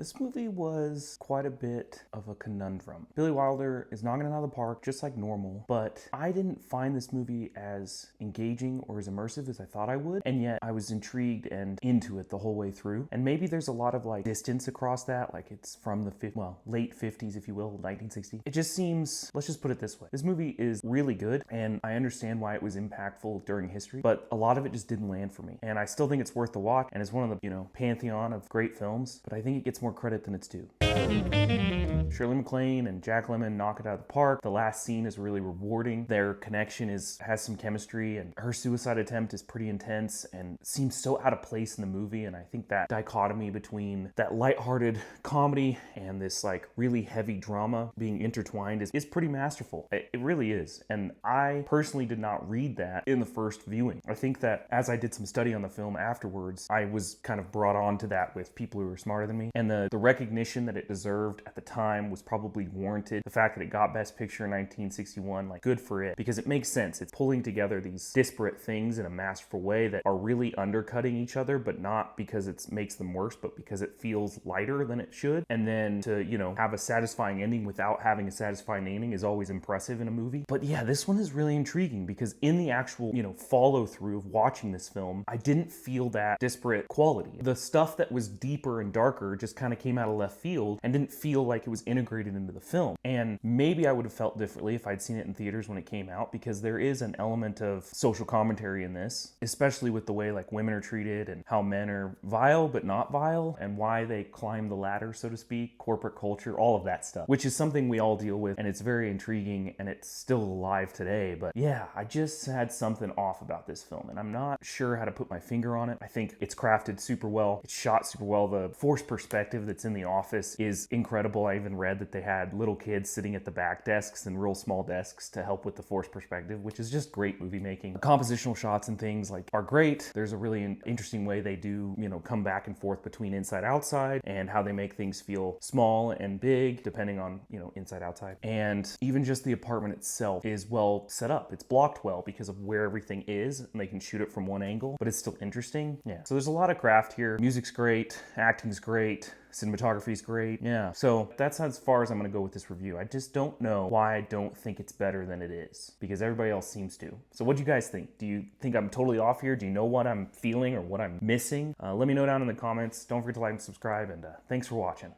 This movie was quite a bit of a conundrum. Billy Wilder is knocking it out of the park just like normal, but I didn't find this movie as engaging or as immersive as I thought I would, and yet I was intrigued and into it the whole way through. And maybe there's a lot of like distance across that, like it's from the late 50s, if you will, 1960. It just seems, let's just put it this way. This movie is really good, and I understand why it was impactful during history, but a lot of it just didn't land for me. And I still think it's worth the watch, and it's one of the, pantheon of great films, but I think it gets more credit than it's due. Shirley MacLaine and Jack Lemmon knock it out of the park. The last scene is really rewarding. Their connection has some chemistry, and her suicide attempt is pretty intense and seems so out of place in the movie. And I think that dichotomy between that lighthearted comedy and this like really heavy drama being intertwined is pretty masterful. It really is. And I personally did not read that in the first viewing. I think that as I did some study on the film afterwards, I was kind of brought on to that with people who were smarter than me. And the recognition that it deserved at the time was probably warranted. The fact that it got Best Picture in 1961, like, good for it, because it makes sense. It's pulling together these disparate things in a masterful way that are really undercutting each other, but not because it makes them worse, but because it feels lighter than it should. And then to, have a satisfying ending without having a satisfying ending is always impressive in a movie. But yeah, this one is really intriguing because in the actual, follow through of watching this film, I didn't feel that disparate quality. The stuff that was deeper and darker just kind of came out of left field and didn't feel like it was integrated into the film. And maybe I would have felt differently if I'd seen it in theaters when it came out, because there is an element of social commentary in this, especially with the way like women are treated and how men are vile but not vile, and why they climb the ladder, so to speak, corporate culture, all of that stuff, which is something we all deal with, and it's very intriguing, and it's still alive today. But yeah, I just had something off about this film, and I'm not sure how to put my finger on it. I think it's crafted super well. It's shot super well. The forced perspective that's in the office is incredible. I even read that they had little kids sitting at the back desks and real small desks to help with the forced perspective, which is just great movie making. The compositional shots and things like are great. There's a really interesting way they do, come back and forth between inside outside, and how they make things feel small and big depending on, inside outside. And even just the apartment itself is well set up. It's blocked well because of where everything is, and they can shoot it from one angle, but it's still interesting. Yeah. So there's a lot of craft here. Music's great, acting's great, cinematography is great. Yeah. So that's as far as I'm going to go with this review. I just don't know why I don't think it's better than it is, because everybody else seems to. So what do you guys think? Do you think I'm totally off here? Do you know what I'm feeling or what I'm missing? Let me know down in the comments. Don't forget to like and subscribe, and thanks for watching.